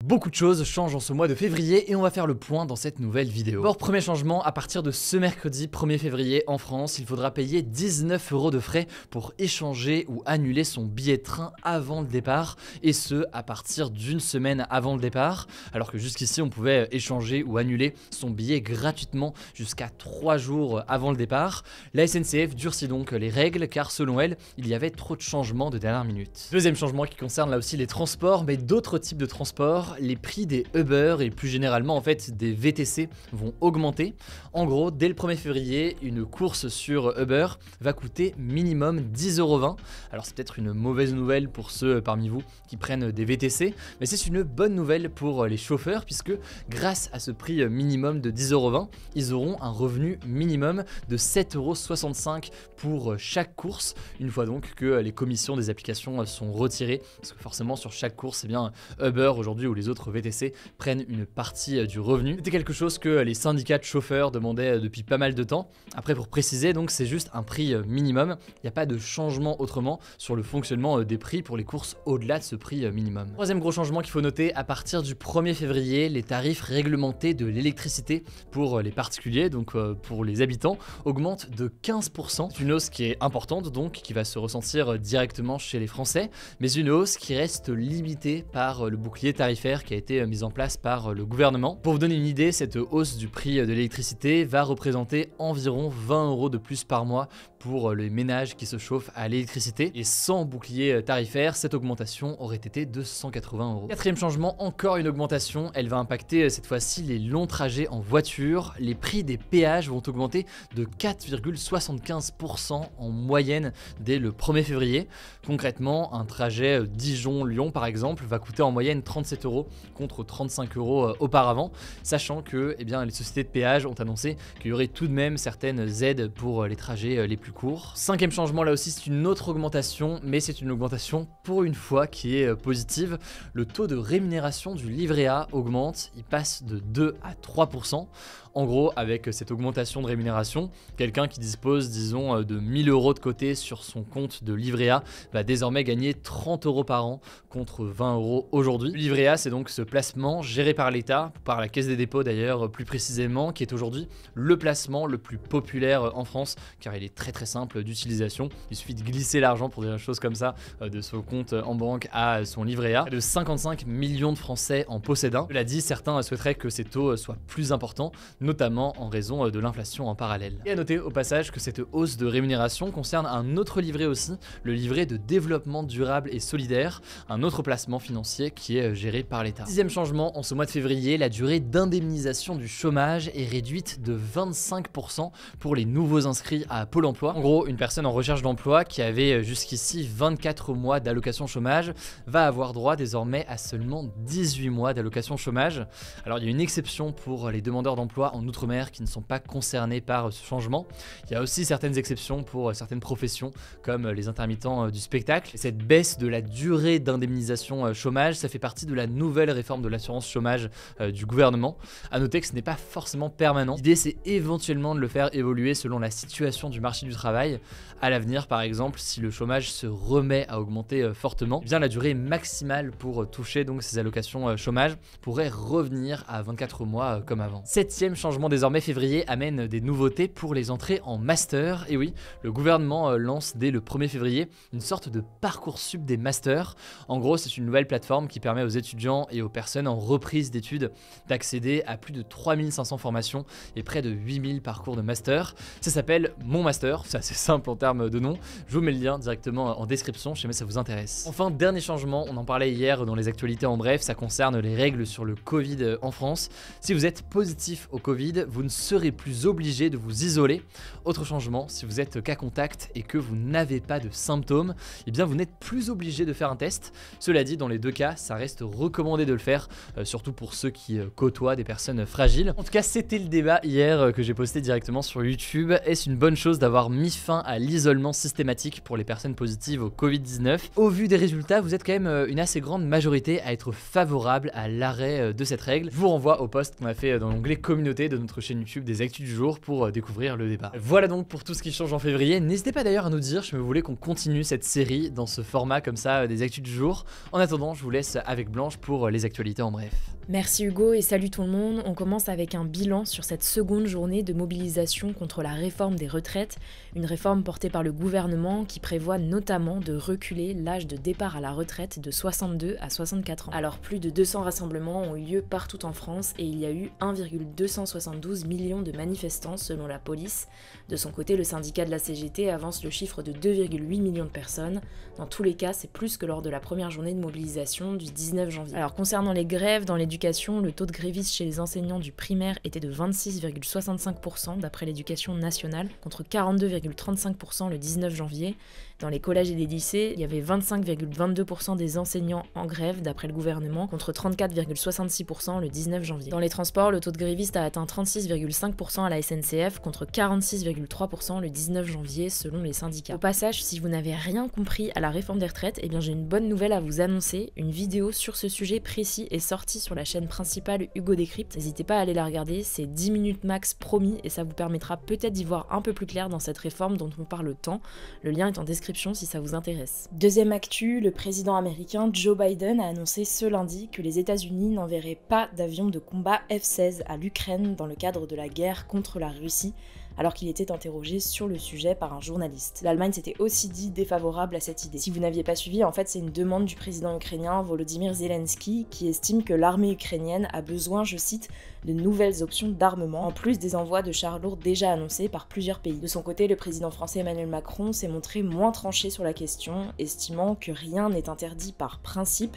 Beaucoup de choses changent en ce mois de février et on va faire le point dans cette nouvelle vidéo. D'abord, premier changement, à partir de ce mercredi 1er février en France, il faudra payer 19 € de frais pour échanger ou annuler son billet de train avant le départ, et ce à partir d'une semaine avant le départ, alors que jusqu'ici on pouvait échanger ou annuler son billet gratuitement jusqu'à 3 jours avant le départ. La SNCF durcit donc les règles car selon elle, il y avait trop de changements de dernière minute. Deuxième changement qui concerne là aussi les transports, mais d'autres types de transports. Les prix des Uber et plus généralement en fait des VTC vont augmenter. En gros, dès le 1er février, une course sur Uber va coûter minimum 10,20 €. Alors c'est peut-être une mauvaise nouvelle pour ceux parmi vous qui prennent des VTC, mais c'est une bonne nouvelle pour les chauffeurs puisque grâce à ce prix minimum de 10,20 €, ils auront un revenu minimum de 7,65 € pour chaque course, une fois donc que les commissions des applications sont retirées, parce que forcément sur chaque course, eh bien Uber aujourd'hui ou les autres VTC prennent une partie du revenu. C'était quelque chose que les syndicats de chauffeurs demandaient depuis pas mal de temps. Après, pour préciser, donc c'est juste un prix minimum, il n'y a pas de changement autrement sur le fonctionnement des prix pour les courses au-delà de ce prix minimum. Troisième gros changement qu'il faut noter, à partir du 1er février, les tarifs réglementés de l'électricité pour les particuliers, donc pour les habitants, augmentent de 15%. C'est une hausse qui est importante donc, qui va se ressentir directement chez les Français, mais une hausse qui reste limitée par le bouclier tarifaire qui a été mise en place par le gouvernement. Pour vous donner une idée, cette hausse du prix de l'électricité va représenter environ 20 € de plus par mois pour les ménages qui se chauffent à l'électricité, et sans bouclier tarifaire, cette augmentation aurait été de 180 €. Quatrième changement, encore une augmentation, elle va impacter cette fois-ci les longs trajets en voiture. Les prix des péages vont augmenter de 4,75% en moyenne dès le 1er février. Concrètement, un trajet Dijon-Lyon par exemple va coûter en moyenne 37 € contre 35 € auparavant, sachant que les sociétés de péage ont annoncé qu'il y aurait tout de même certaines aides pour les trajets les plus courts. Cinquième changement, là aussi c'est une autre augmentation, mais c'est une augmentation pour une fois qui est positive. Le taux de rémunération du livret A augmente, il passe de 2 à 3%. En gros, avec cette augmentation de rémunération, quelqu'un qui dispose, disons, de 1000 € de côté sur son compte de livret A va désormais gagner 30 € par an contre 20 € aujourd'hui. Le livret A, c'est donc ce placement géré par l'État, par la Caisse des dépôts d'ailleurs plus précisément, qui est aujourd'hui le placement le plus populaire en France, car il est très simple d'utilisation. Il suffit de glisser l'argent, pour dire des choses comme ça, de son compte en banque à son livret A. Près de 55 millions de Français en possèdent un. Cela dit, certains souhaiteraient que ces taux soient plus importants, notamment en raison de l'inflation en parallèle. Et à noter au passage que cette hausse de rémunération concerne un autre livret aussi, le livret de développement durable et solidaire, un autre placement financier qui est géré par l'État. Sixième changement, en ce mois de février, la durée d'indemnisation du chômage est réduite de 25% pour les nouveaux inscrits à Pôle emploi. En gros, une personne en recherche d'emploi qui avait jusqu'ici 24 mois d'allocation chômage va avoir droit désormais à seulement 18 mois d'allocation chômage. Alors il y a une exception pour les demandeurs d'emploi en Outre-mer qui ne sont pas concernés par ce changement. Il y a aussi certaines exceptions pour certaines professions comme les intermittents du spectacle. Et cette baisse de la durée d'indemnisation chômage, ça fait partie de la nouvelle réforme de l'assurance chômage du gouvernement. À noter que ce n'est pas forcément permanent. L'idée c'est éventuellement de le faire évoluer selon la situation du marché du travail. À l'avenir par exemple, si le chômage se remet à augmenter fortement, bien la durée maximale pour toucher donc ces allocations chômage pourrait revenir à 24 mois comme avant. Septième changement désormais, février amène des nouveautés pour les entrées en master. Et oui, le gouvernement lance dès le 1er février une sorte de Parcoursup des masters. En gros, c'est une nouvelle plateforme qui permet aux étudiants et aux personnes en reprise d'études d'accéder à plus de 3500 formations et près de 8000 parcours de master. Ça s'appelle Mon Master, c'est assez simple en termes de nom. Je vous mets le lien directement en description si jamais ça vous intéresse. Enfin, dernier changement, on en parlait hier dans les actualités en bref, ça concerne les règles sur le Covid en France. Si vous êtes positif au Covid, vous ne serez plus obligé de vous isoler. Autre changement, si vous êtes cas contact et que vous n'avez pas de symptômes, eh bien vous n'êtes plus obligé de faire un test. Cela dit, dans les deux cas, ça reste recommandé de le faire, surtout pour ceux qui côtoient des personnes fragiles. En tout cas, c'était le débat hier que j'ai posté directement sur YouTube. Est-ce une bonne chose d'avoir mis fin à l'isolement systématique pour les personnes positives au Covid-19? Au vu des résultats, vous êtes quand même une assez grande majorité à être favorable à l'arrêt de cette règle. Je vous renvoie au post qu'on a fait dans l'onglet communauté de notre chaîne YouTube des Actus du jour pour découvrir le débat. Voilà donc pour tout ce qui change en février. N'hésitez pas d'ailleurs à nous dire si vous voulez qu'on continue cette série dans ce format comme ça des Actus du jour. En attendant, je vous laisse avec Blanche pour pour les actualités en bref. Merci Hugo et salut tout le monde. On commence avec un bilan sur cette seconde journée de mobilisation contre la réforme des retraites, une réforme portée par le gouvernement qui prévoit notamment de reculer l'âge de départ à la retraite de 62 à 64 ans. Alors plus de 200 rassemblements ont eu lieu partout en France et il y a eu 1,272 millions de manifestants selon la police. De son côté, le syndicat de la CGT avance le chiffre de 2,8 millions de personnes. Dans tous les cas, c'est plus que lors de la première journée de mobilisation du 19 janvier. Alors concernant les grèves dans l'éducation, le taux de grévistes chez les enseignants du primaire était de 26,65% d'après l'éducation nationale, contre 42,35% le 19 janvier. Dans les collèges et les lycées, il y avait 25,22% des enseignants en grève d'après le gouvernement, contre 34,66% le 19 janvier. Dans les transports, le taux de grévistes a atteint 36,5% à la SNCF, contre 46,3% le 19 janvier selon les syndicats. Au passage, si vous n'avez rien compris à la réforme des retraites, eh bien j'ai une bonne nouvelle à vous annoncer. Une vidéo sur ce sujet précis est sortie sur la chaîne principale Hugo Décrypte. N'hésitez pas à aller la regarder, c'est 10 minutes max promis et ça vous permettra peut-être d'y voir un peu plus clair dans cette réforme dont on parle tant. Le lien est en description si ça vous intéresse. Deuxième actu, le président américain Joe Biden a annoncé ce lundi que les États-Unis n'enverraient pas d'avions de combat F-16 à l'Ukraine dans le cadre de la guerre contre la Russie, alors qu'il était interrogé sur le sujet par un journaliste. L'Allemagne s'était aussi dit défavorable à cette idée. Si vous n'aviez pas suivi, en fait c'est une demande du président ukrainien Volodymyr Zelensky qui estime que l'armée ukrainienne a besoin, je cite, de nouvelles options d'armement, en plus des envois de chars lourds déjà annoncés par plusieurs pays. De son côté, le président français Emmanuel Macron s'est montré moins tranché sur la question, estimant que rien n'est interdit par principe,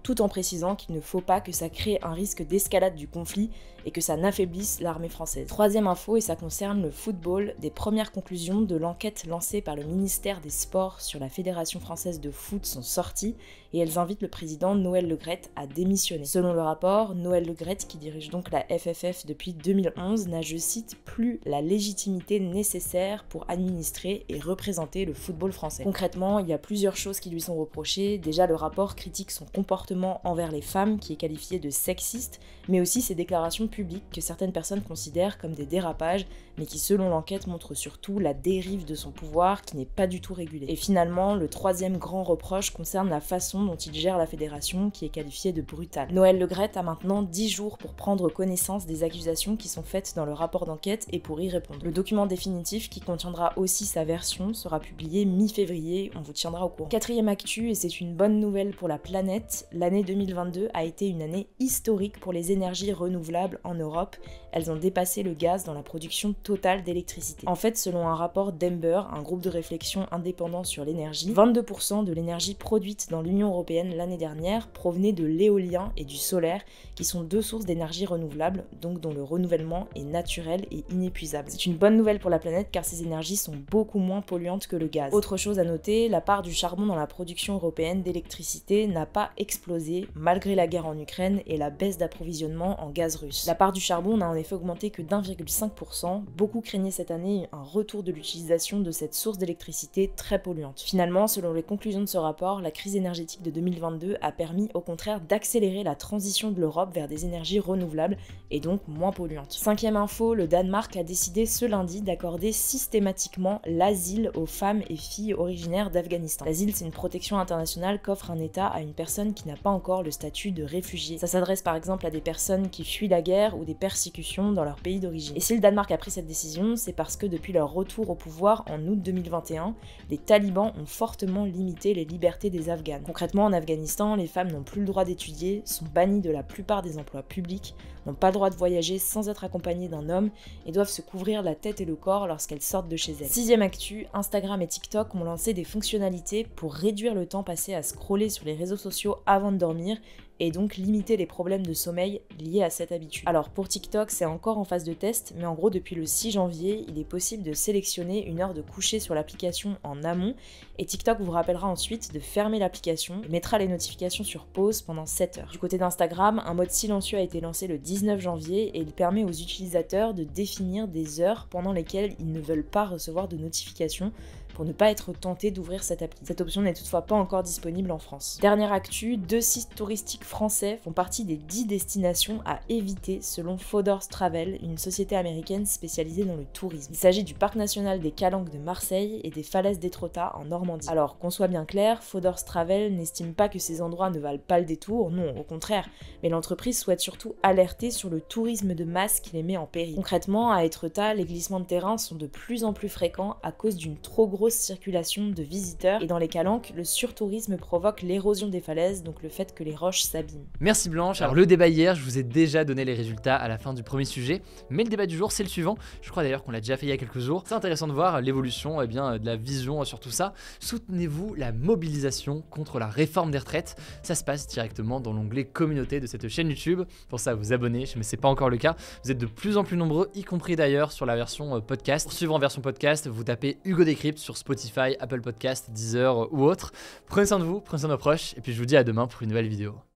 tout en précisant qu'il ne faut pas que ça crée un risque d'escalade du conflit et que ça n'affaiblisse l'armée française. Troisième info, et ça concerne le football, des premières conclusions de l'enquête lancée par le ministère des Sports sur la Fédération française de foot sont sorties et elles invitent le président Noël Le Graët à démissionner. Selon le rapport, Noël Le Graët, qui dirige donc la FFF depuis 2011, n'a, je cite, plus la légitimité nécessaire pour administrer et représenter le football français. Concrètement, il y a plusieurs choses qui lui sont reprochées. Déjà, le rapport critique son comportement envers les femmes, qui est qualifié de sexiste, mais aussi ses déclarations publiques que certaines personnes considèrent comme des dérapages, mais qui selon l'enquête montrent surtout la dérive de son pouvoir qui n'est pas du tout régulée. Et finalement, le troisième grand reproche concerne la façon dont il gère la fédération, qui est qualifiée de brutale. Noël Le Graët a maintenant 10 jours pour prendre connaissance des accusations qui sont faites dans le rapport d'enquête et pour y répondre. Le document définitif, qui contiendra aussi sa version, sera publié mi-février, on vous tiendra au courant. Quatrième actu, et c'est une bonne nouvelle pour la planète, l'année 2022 a été une année historique pour les énergies renouvelables en Europe. Elles ont dépassé le gaz dans la production totale d'électricité. En fait, selon un rapport d'Ember, un groupe de réflexion indépendant sur l'énergie, 22% de l'énergie produite dans l'Union européenne l'année dernière provenait de l'éolien et du solaire, qui sont deux sources d'énergie renouvelables, donc dont le renouvellement est naturel et inépuisable. C'est une bonne nouvelle pour la planète car ces énergies sont beaucoup moins polluantes que le gaz. Autre chose à noter, la part du charbon dans la production européenne d'électricité n'a pas explosé malgré la guerre en Ukraine et la baisse d'approvisionnement en gaz russe. La part du charbon n'a en effet augmenté que d'1,5%. Beaucoup craignaient cette année un retour de l'utilisation de cette source d'électricité très polluante. Finalement, selon les conclusions de ce rapport, la crise énergétique de 2022 a permis au contraire d'accélérer la transition de l'Europe vers des énergies renouvelables et donc moins polluantes. Cinquième info, le Danemark a décidé ce lundi d'accorder systématiquement l'asile aux femmes et filles originaires d'Afghanistan. L'asile, c'est une protection internationale qu'offre un État à une personne qui n'a pas encore le statut de réfugié. Ça s'adresse par exemple à des personnes qui fuient la guerre ou des persécutions dans leur pays d'origine. Et si le Danemark a pris cette décision, c'est parce que depuis leur retour au pouvoir en août 2021, les talibans ont fortement limité les libertés des Afghanes. Concrètement, en Afghanistan, les femmes n'ont plus le droit d'étudier, sont bannies de la plupart des emplois publics, n'ont pas le droit de voyager sans être accompagnées d'un homme et doivent se couvrir la tête et le corps lorsqu'elles sortent de chez elles. Sixième actu, Instagram et TikTok ont lancé des fonctionnalités pour réduire le temps passé à scroller sur les réseaux sociaux avant de dormir et donc limiter les problèmes de sommeil liés à cette habitude. Alors pour TikTok, c'est encore en phase de test, mais en gros depuis le 6 janvier, il est possible de sélectionner une heure de coucher sur l'application en amont, et TikTok vous rappellera ensuite de fermer l'application et mettra les notifications sur pause pendant 7 heures. Du côté d'Instagram, un mode silencieux a été lancé le 19 janvier et il permet aux utilisateurs de définir des heures pendant lesquelles ils ne veulent pas recevoir de notifications, pour ne pas être tenté d'ouvrir cette appli. Cette option n'est toutefois pas encore disponible en France. Dernière actu, 2 sites touristiques français font partie des 10 destinations à éviter selon Fodor's Travel, une société américaine spécialisée dans le tourisme. Il s'agit du parc national des Calanques de Marseille et des falaises d'Étretat en Normandie. Alors qu'on soit bien clair, Fodor's Travel n'estime pas que ces endroits ne valent pas le détour, non, au contraire, mais l'entreprise souhaite surtout alerter sur le tourisme de masse qui les met en péril. Concrètement, à Étretat, les glissements de terrain sont de plus en plus fréquents à cause d'une trop grosse circulation de visiteurs, et dans les Calanques, le surtourisme provoque l'érosion des falaises, donc le fait que les roches s'abîment. Merci Blanche. Alors le débat hier, je vous ai déjà donné les résultats à la fin du premier sujet, mais le débat du jour c'est le suivant. Je crois d'ailleurs qu'on l'a déjà fait il y a quelques jours. C'est intéressant de voir l'évolution de la vision sur tout ça. Soutenez-vous la mobilisation contre la réforme des retraites? Ça se passe directement dans l'onglet communauté de cette chaîne YouTube. Pour ça, vous abonnez, mais c'est pas encore le cas. Vous êtes de plus en plus nombreux, y compris d'ailleurs sur la version podcast. Pour suivre en version podcast, vous tapez Hugo Décrypte sur Spotify, Apple Podcast, Deezer ou autre. Prenez soin de vous, prenez soin de vos proches, et puis je vous dis à demain pour une nouvelle vidéo.